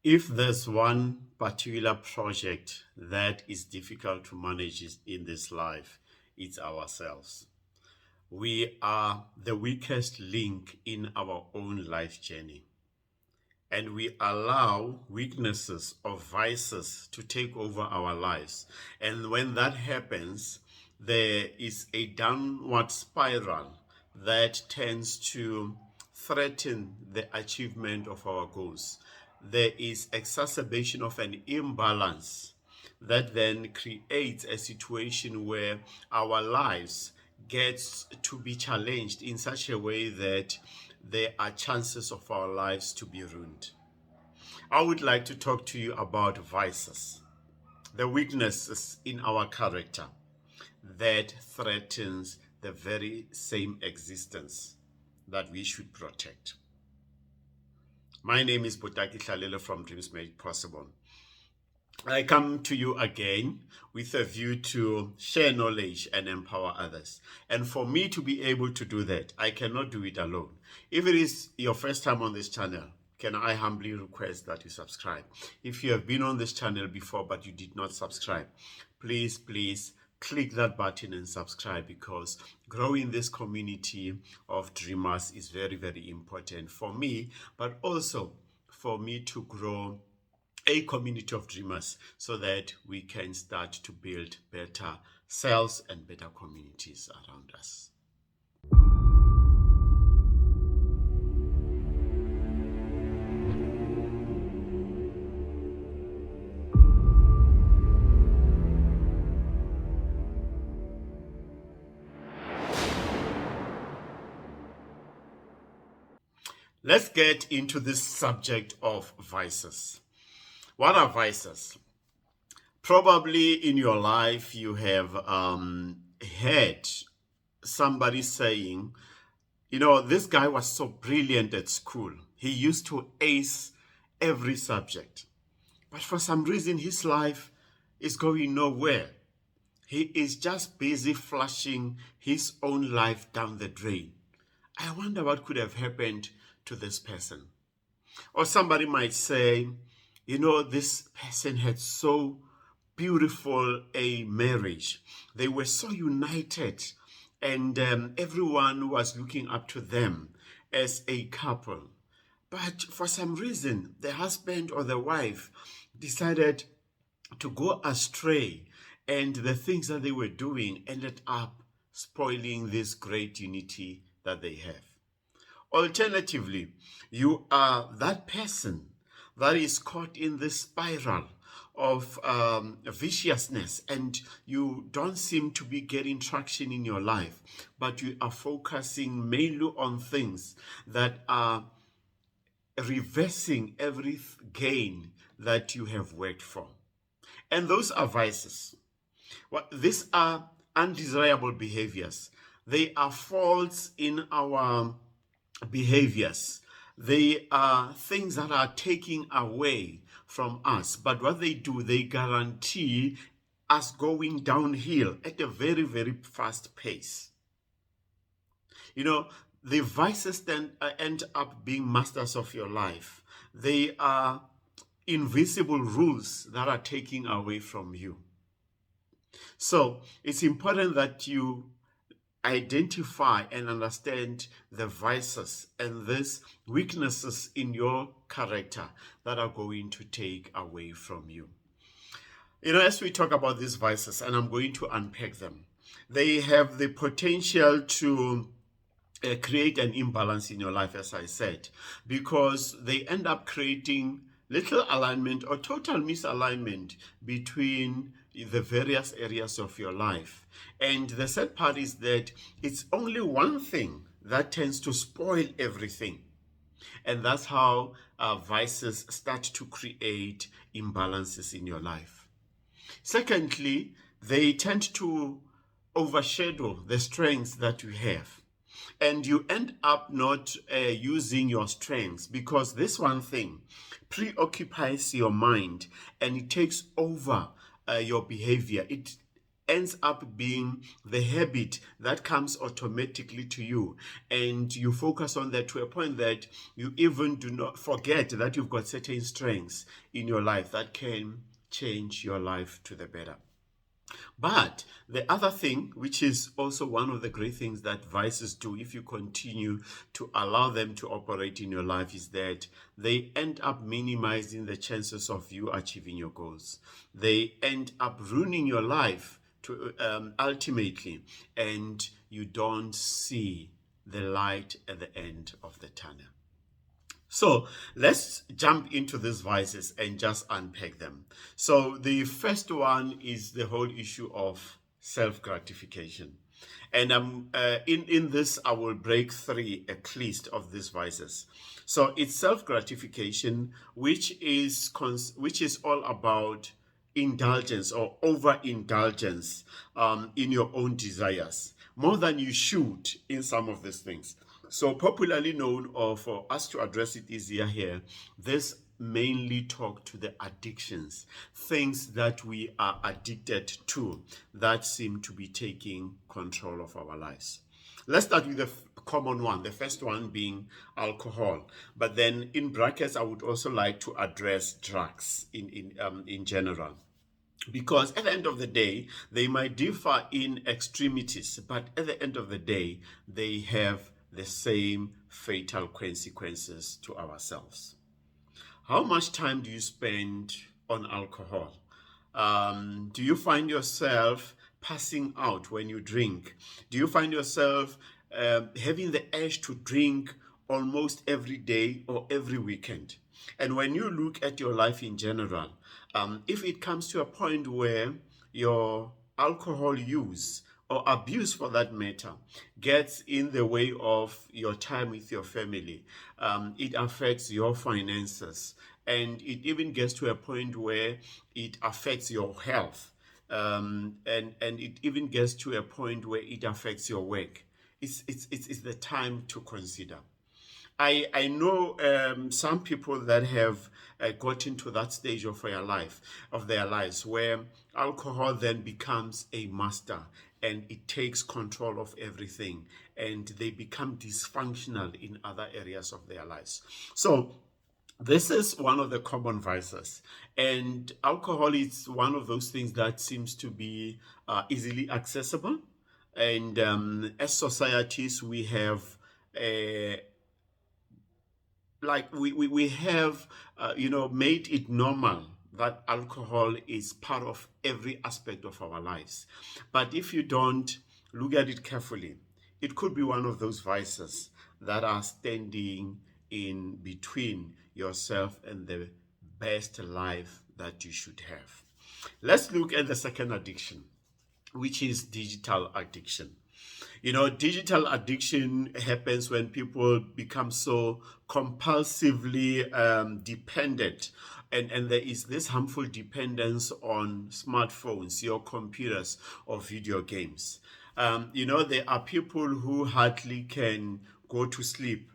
If there's one particular project that is difficult to manage in this life, it's ourselves. We are the weakest link in our own life journey. And we allow weaknesses or vices to take over our lives. And when that happens, there is a downward spiral that tends to threaten the achievement of our goals. There is exacerbation of an imbalance that then creates a situation where our lives gets to be challenged in such a way that there are chances of our lives to be ruined. I would like to talk to you about vices, the weaknesses in our character that threatens the very same existence that we should protect. My name is Botaki Tlalele from Dreams Made Possible. I come to you again with a view to share knowledge and empower others. And for me to be able to do that, I cannot do it alone. If it is your first time on this channel, can I humbly request that you subscribe? If you have been on this channel before but you did not subscribe, please click that button and subscribe, because growing this community of dreamers is very, very important for me, but also for me to grow a community of dreamers so that we can start to build better selves and better communities around us. Let's get into this subject of vices. What are vices? Probably in your life you have heard somebody saying, this guy was so brilliant at school. He used to ace every subject. But for some reason, his life is going nowhere. He is just busy flushing his own life down the drain. I wonder what could have happened to this person. Or somebody might say, this person had so beautiful a marriage. They were so united, and everyone was looking up to them as a couple. But for some reason, the husband or the wife decided to go astray, and the things that they were doing ended up spoiling this great unity that they have. Alternatively, you are that person that is caught in this spiral of viciousness, and you don't seem to be getting traction in your life, but you are focusing mainly on things that are reversing every gain that you have worked for. And those are vices. These are undesirable behaviors. They are faults in our behaviors. They are things that are taking away from us. But what they do, they guarantee us going downhill at a very, very fast pace. The vices then end up being masters of your life. They are invisible rules that are taking away from you. So it's important that you identify and understand the vices and these weaknesses in your character that are going to take away from you. As we talk about these vices, and I'm going to unpack them, they have the potential to create an imbalance in your life, as I said, because they end up creating little alignment or total misalignment between the various areas of your life. And the sad part is that it's only one thing that tends to spoil everything. And that's how vices start to create imbalances in your life. Secondly, they tend to overshadow the strengths that you have. And you end up not using your strengths, because this one thing preoccupies your mind and it takes over your behavior. It ends up being the habit that comes automatically to you, and you focus on that to a point that you even do not forget that you've got certain strengths in your life that can change your life to the better. But the other thing, which is also one of the great things that vices do if you continue to allow them to operate in your life, is that they end up minimizing the chances of you achieving your goals. They end up ruining your life to ultimately, and you don't see the light at the end of the tunnel. So let's jump into these vices and just unpack them. So the first one is the whole issue of self gratification. And in this, I will break three at least of these vices. So it's self gratification, which is all about indulgence or overindulgence in your own desires, more than you should in some of these things. So popularly known, or for us to address it easier here, this mainly talk to the addictions, things that we are addicted to that seem to be taking control of our lives. Let's start with the common one, the first one being alcohol. But then in brackets, I would also like to address drugs in general. Because at the end of the day, they might differ in extremities, but at the end of the day, they have the same fatal consequences to ourselves. How much time do you spend on alcohol? Do you find yourself passing out when you drink? Do you find yourself having the urge to drink almost every day or every weekend? And when you look at your life in general, if it comes to a point where your alcohol use or abuse for that matter gets in the way of your time with your family, it affects your finances, and it even gets to a point where it affects your health, and it even gets to a point where it affects your work. It's the time to consider. I know some people that have gotten to that stage of their lives where alcohol then becomes a master, and it takes control of everything, and they become dysfunctional in other areas of their lives. So this is one of the common vices, and alcohol is one of those things that seems to be easily accessible. And as societies, we have uh, we have made it normal that alcohol is part of every aspect of our lives. But if you don't look at it carefully, it could be one of those vices that are standing in between yourself and the best life that you should have. Let's look at the second addiction, which is digital addiction. Digital addiction happens when people become so compulsively dependent. And there is this harmful dependence on smartphones, your computers, or video games. There are people who hardly can go to sleep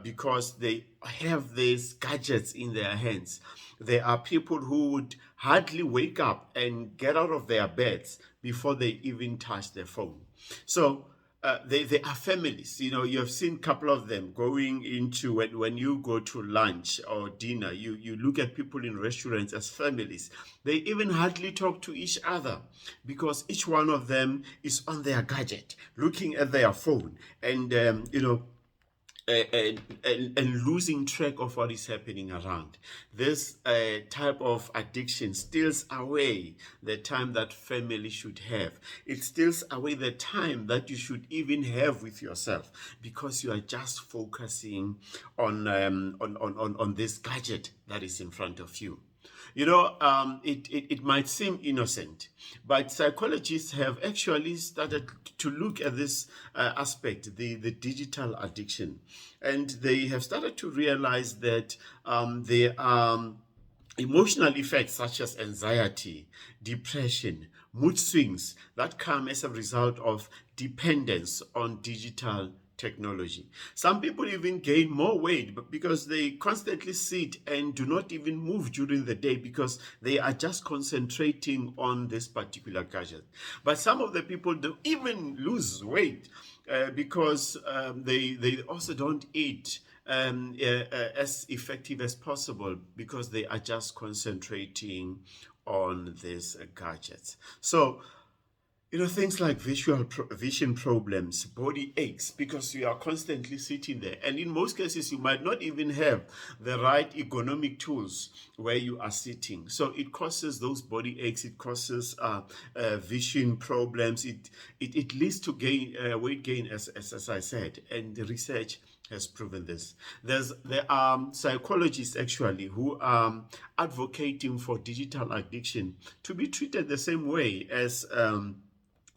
because they have these gadgets in their hands. There are people who would hardly wake up and get out of their beds before they even touch their phone. So they are families. You have seen a couple of them going into, when you go to lunch or dinner, you look at people in restaurants as families. They even hardly talk to each other because each one of them is on their gadget, looking at their phone, and and losing track of what is happening around. This type of addiction steals away the time that family should have. It steals away the time that you should even have with yourself, because you are just focusing on this gadget that is in front of you. It might seem innocent, but psychologists have actually started to look at this aspect, the digital addiction, and they have started to realize that there are emotional effects such as anxiety, depression, mood swings that come as a result of dependence on digital technology. Some people even gain more weight because they constantly sit and do not even move during the day because they are just concentrating on this particular gadget. But some of the people do even lose weight because they also don't eat as effective as possible because they are just concentrating on these gadgets. So things like vision problems, body aches, because you are constantly sitting there. And in most cases, you might not even have the right ergonomic tools where you are sitting. So it causes those body aches, it causes vision problems, it leads to weight gain, as I said. And the research has proven this. There are psychologists actually who are advocating for digital addiction to be treated the same way as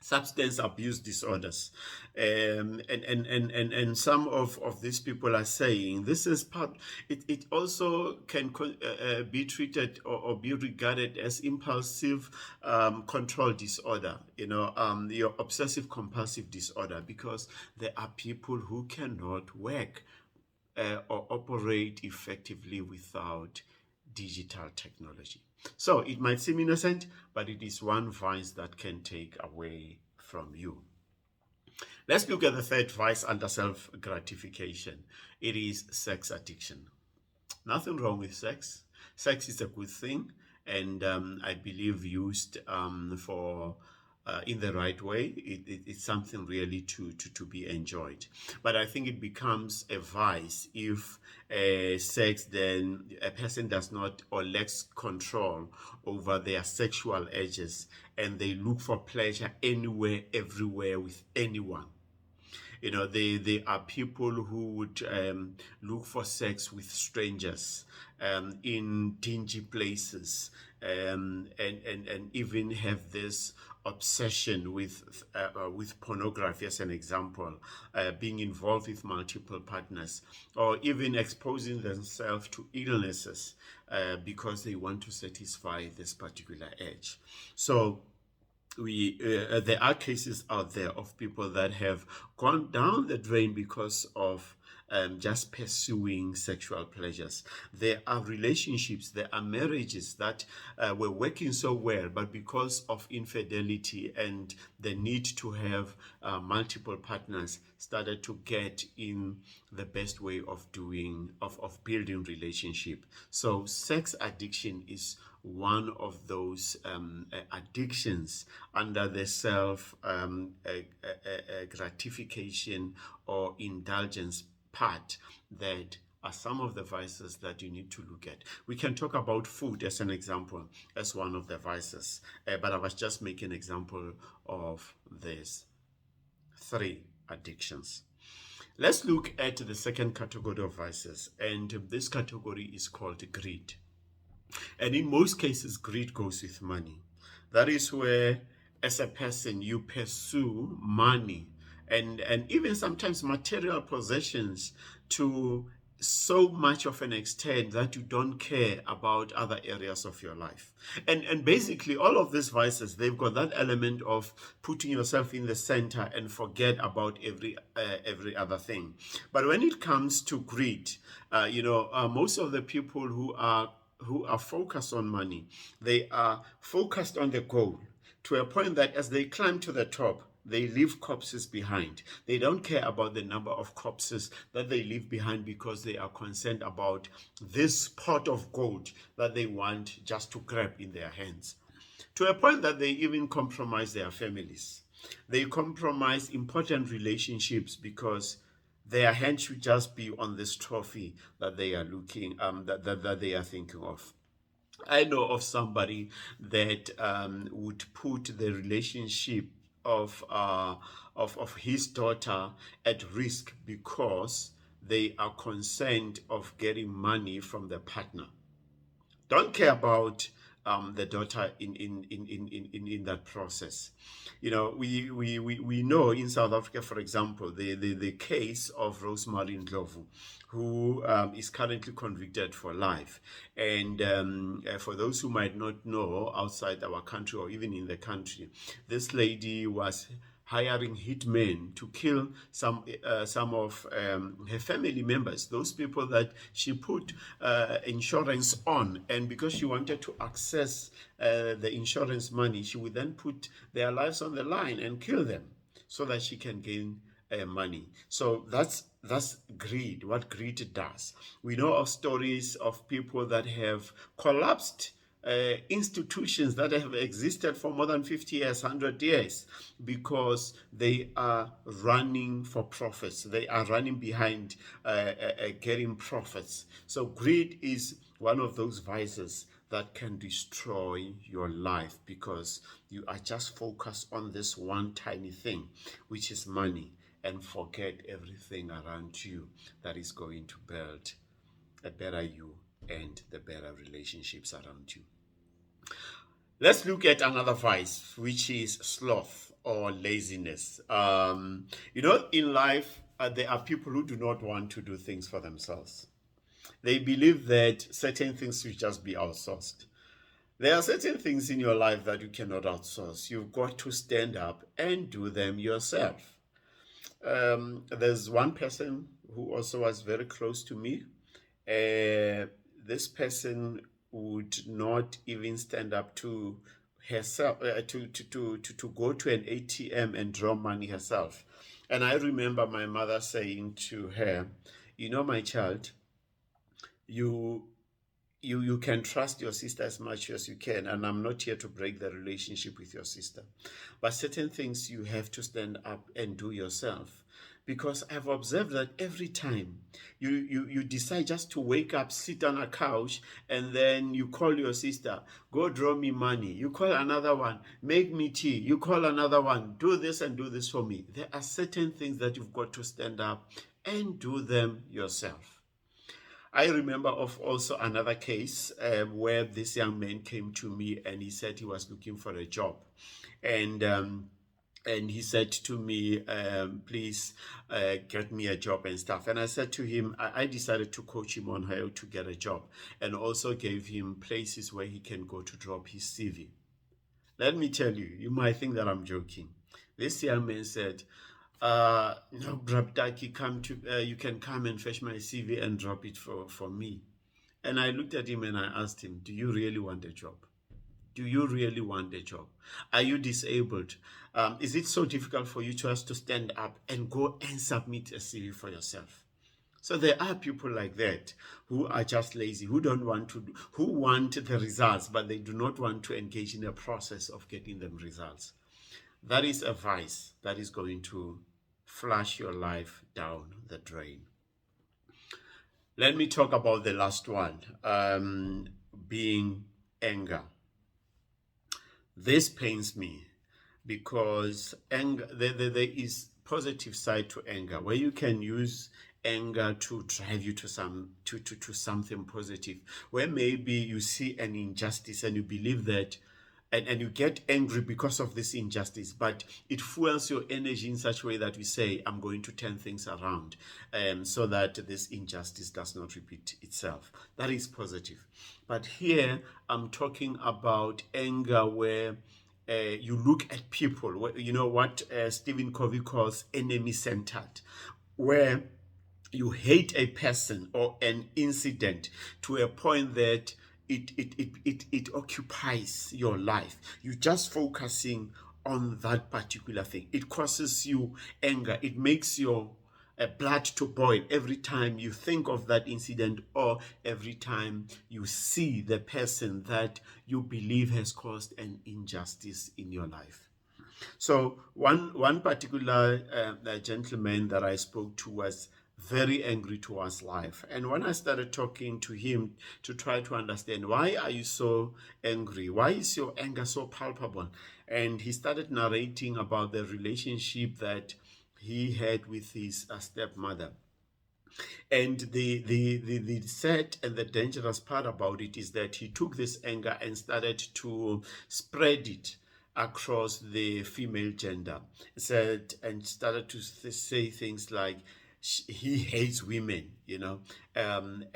substance abuse disorders. And some of these people are saying this is part, it also can be treated or be regarded as impulsive control disorder, your obsessive compulsive disorder, because there are people who cannot work or operate effectively without digital technology. So it might seem innocent, but it is one vice that can take away from you. Let's look at the third vice under self gratification. It is sex addiction. Nothing wrong with sex. Sex is a good thing, and I believe used for in the right way, it's something really to be enjoyed. But I think it becomes a vice if sex, then a person does not or lacks control over their sexual urges, and they look for pleasure anywhere, everywhere, with anyone. They are people who would look for sex with strangers in dingy places, and even have this obsession with pornography, as an example, being involved with multiple partners, or even exposing themselves to illnesses because they want to satisfy this particular urge. So there are cases out there of people that have gone down the drain because of just pursuing sexual pleasures. There are relationships, there are marriages that were working so well, but because of infidelity and the need to have multiple partners, started to get in the best way of building relationship. So sex addiction is one of those addictions under the self gratification or indulgence part that are some of the vices that you need to look at. We can talk about food as an example, as one of the vices, but I was just making an example of these three addictions. Let's look at the second category of vices, and this category is called greed. And in most cases, greed goes with money. That is where, as a person, you pursue money and even sometimes material possessions to so much of an extent that you don't care about other areas of your life. And basically all of these vices, they've got that element of putting yourself in the center and forget about every other thing. But when it comes to greed, most of the people who are focused on money, they are focused on the goal to a point that as they climb to the top, they leave corpses behind. They don't care about the number of corpses that they leave behind because they are concerned about this pot of gold that they want just to grab in their hands. To a point that they even compromise their families. They compromise important relationships because their hand should just be on this trophy that they are looking, that they are thinking of. I know of somebody that would put the relationship of his daughter at risk because they are concerned of getting money from the partner. Don't care about the daughter in that process. We know in South Africa, for example, the case of Rosemary Ndlovu, who is currently convicted for life. And for those who might not know, outside our country or even in the country, this lady was hiring hitmen to kill some of her family members, those people that she put insurance on, and because she wanted to access the insurance money, she would then put their lives on the line and kill them so that she can gain money. So that's greed, what greed does. We know of stories of people that have collapsed institutions that have existed for more than 50 years, 100 years, because they are running for profits. They are running behind getting profits. So greed is one of those vices that can destroy your life, because you are just focused on this one tiny thing, which is money, and forget everything around you that is going to build a better you and the better relationships around you. Let's look at another vice, which is sloth or laziness. In life, there are people who do not want to do things for themselves. They believe that certain things should just be outsourced. There are certain things in your life that you cannot outsource. You've got to stand up and do them yourself. There's one person who also was very close to me. This person would not even stand up to herself to go to an ATM and draw money herself. And I remember my mother saying to her, my child, you you can trust your sister as much as you can, and I'm not here to break the relationship with your sister, but certain things you have to stand up and do yourself, because I've observed that every time you decide just to wake up, sit on a couch, and then you call your sister, go draw me money, you call another one, make me tea, you call another one, do this and do this for me. There are certain things that you've got to stand up and do them yourself. I remember of also another case where this young man came to me and he said he was looking for a job. And he said to me, please get me a job and stuff. And I said to him, I decided to coach him on how to get a job, and also gave him places where he can go to drop his CV. Let me tell you, you might think that I'm joking. This young man said, no, Brabdaki, you can come and fetch my CV and drop it for me. And I looked at him and I asked him, do you really want a job? Do you really want a job? Are you disabled? Is it so difficult for you just to stand up and go and submit a CV for yourself? So there are people like that who are just lazy, who don't want to do, who want the results, but they do not want to engage in the process of getting them results. That is a vice that is going to flush your life down the drain. Let me talk about the last one, being anger. This pains me because anger, there is positive side to anger, where you can use anger to drive you to something positive, where maybe you see an injustice and you believe that, and you get angry because of this injustice, but it fuels your energy in such a way that you say, I'm going to turn things around, so that this injustice does not repeat itself. That is positive. But here I'm talking about anger where you look at people, what Stephen Covey calls enemy-centered, where you hate a person or an incident to a point that it occupies your life. You're just focusing on that particular thing. It causes you anger. It makes your blood to boil every time you think of that incident, or every time you see the person that you believe has caused an injustice in your life. So one particular gentleman that I spoke to was very angry towards life. And when I started talking to him to try to understand, why are you so angry? Why is your anger so palpable? And he started narrating about the relationship that he had with his stepmother. And the sad and the dangerous part about it is that he took this anger and started to spread it across the female gender. Said and started to say things like, he hates women, and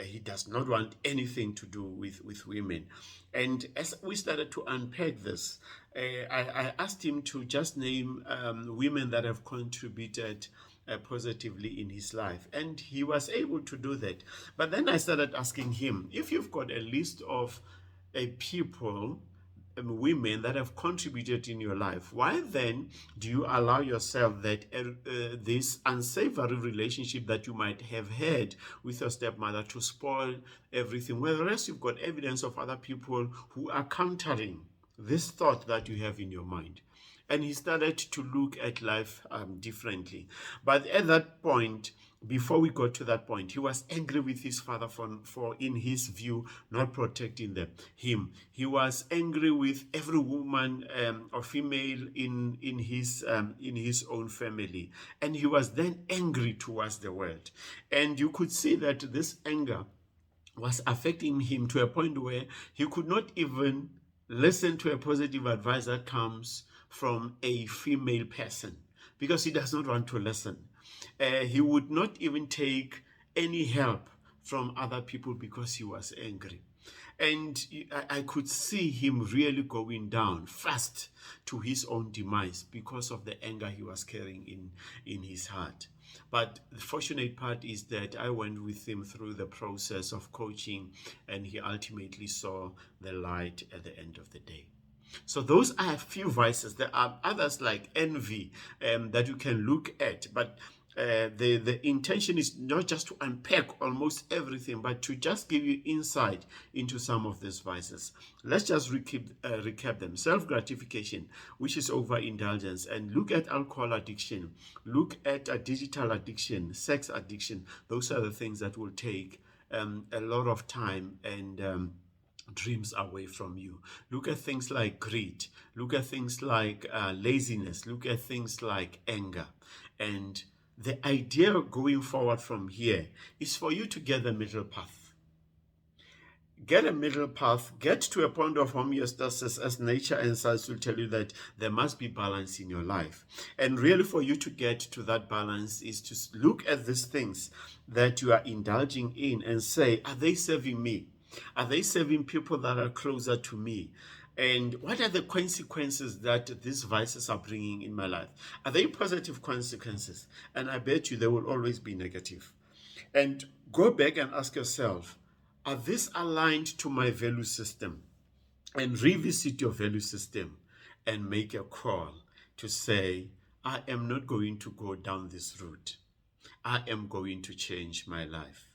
he does not want anything to do with women. And as we started to unpack this, I asked him to just name women that have contributed positively in his life, and he was able to do that. But then I started asking him, if you've got a list of people, women that have contributed in your life, why then do you allow yourself that this unsavory relationship that you might have had with your stepmother to spoil everything, whereas you've got evidence of other people who are countering this thought that you have in your mind? And he started to look at life differently. But at that point, before we got to that point, he was angry with his father for in his view, not protecting him. He was angry with every woman or female in his own family. And he was then angry towards the world. And you could see that this anger was affecting him to a point where he could not even listen to a positive advice that comes from a female person, because he does not want to listen. He would not even take any help from other people because he was angry. And I could see him really going down fast to his own demise because of the anger he was carrying in his heart. But the fortunate part is that I went with him through the process of coaching, and he ultimately saw the light at the end of the day. So those are a few vices. There are others like envy that you can look at, but the intention is not just to unpack almost everything, but to just give you insight into some of these vices. Let's just recap them. Self-gratification, which is overindulgence, and look at alcohol addiction, look at digital addiction, sex addiction. Those are the things that will take a lot of time and dreams away from you. Look at things like greed. Look at things like laziness. Look at things like anger. And the idea going forward from here is for you to get the middle path. Get a middle path, get to a point of homeostasis, as nature and science will tell you that there must be balance in your life. And really, for you to get to that balance is to look at these things that you are indulging in and say, are they serving me? Are they serving people that are closer to me? And what are the consequences that these vices are bringing in my life? Are they positive consequences? And I bet you they will always be negative. And go back and ask yourself, are these aligned to my value system? And revisit your value system and make a call to say, I am not going to go down this route. I am going to change my life.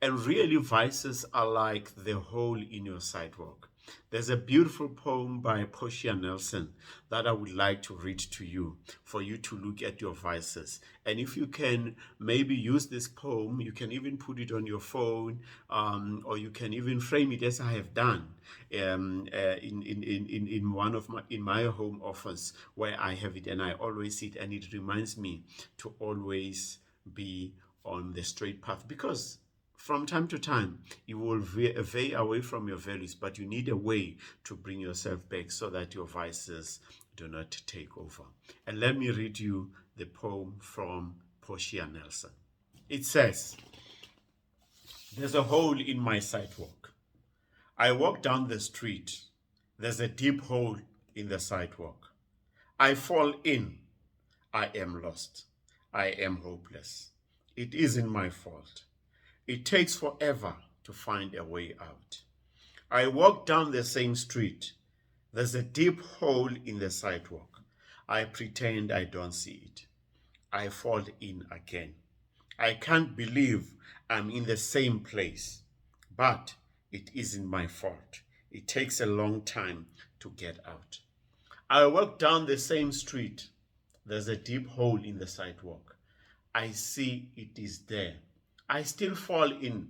And really, vices are like the hole in your sidewalk. There's a beautiful poem by Portia Nelson that I would like to read to you for you to look at your vices. And if you can maybe use this poem, you can even put it on your phone, or you can even frame it as I have done in my home office where I have it, and I always see it, and it reminds me to always be on the straight path, because from time to time, you will veer away from your values, but you need a way to bring yourself back so that your vices do not take over. And let me read you the poem from Portia Nelson. It says, there's a hole in my sidewalk. I walk down the street. There's a deep hole in the sidewalk. I fall in. I am lost. I am hopeless. It isn't my fault. It takes forever to find a way out. I walk down the same street. There's a deep hole in the sidewalk. I pretend I don't see it. I fall in again. I can't believe I'm in the same place. But it isn't my fault. It takes a long time to get out. I walk down the same street. There's a deep hole in the sidewalk. I see it is there. I still fall in.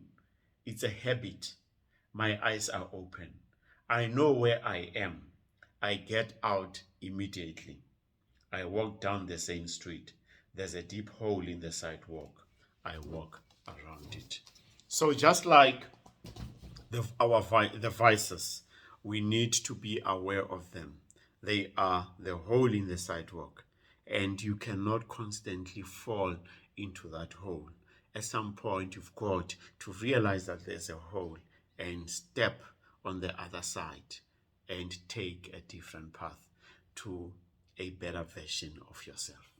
It's a habit. My eyes are open. I know where I am. I get out immediately. I walk down the same street. There's a deep hole in the sidewalk. I walk around it. So just like the vices, we need to be aware of them. They are the hole in the sidewalk, and you cannot constantly fall into that hole. At some point, you've got to realize that there's a hole and step on the other side and take a different path to a better version of yourself.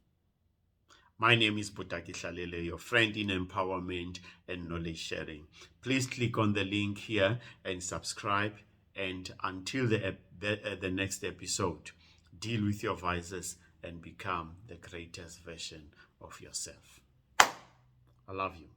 My name is Butaki Hlalele, your friend in empowerment and knowledge sharing. Please click on the link here and subscribe. And until the next episode, deal with your vices and become the greatest version of yourself. I love you.